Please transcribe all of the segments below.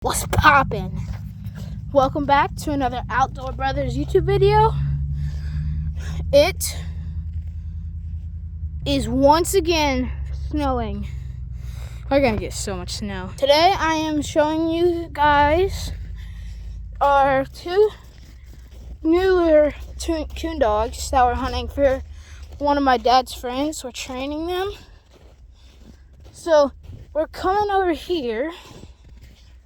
What's poppin'? Welcome back to another Outdoor Brothers YouTube video. It is once again snowing. We're gonna get so much snow. Today I am showing you guys our two newer coon dogs that we're hunting for one of my dad's friends. We're training them. So we're coming over here.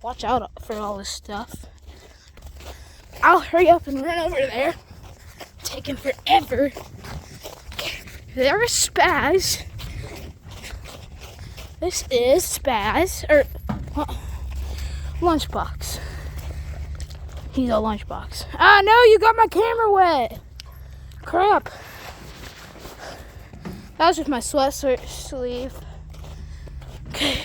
Watch out for all this stuff. I'll hurry up and run over there. Taking forever. There's Spaz. This is Spaz, or Lunchbox. He's a Lunchbox. Ah, no, you got my camera wet. Crap. That was with my sweatshirt sleeve. Okay.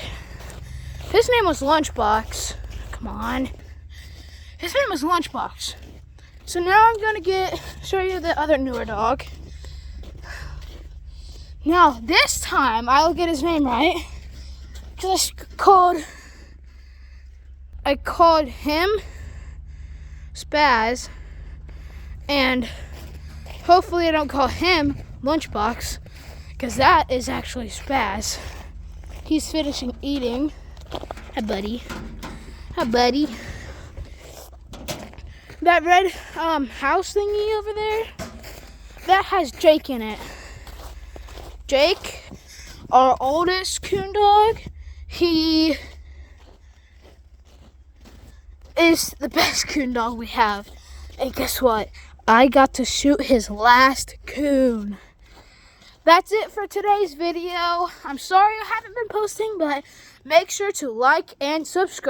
His name was Lunchbox. Come on. His name was Lunchbox. So now I'm gonna show you the other newer dog. Now this time I'll get his name right, because I called him Spaz, and hopefully I don't call him Lunchbox, because that is actually Spaz. He's finishing eating. Hi, buddy. Hi, buddy. That red house thingy over there, that has Jake in it. Jake, our oldest coon dog, he is the best coon dog we have. And guess what? I got to shoot his last coon. That's it for today's video. I'm sorry I haven't been posting, but make sure to like and subscribe.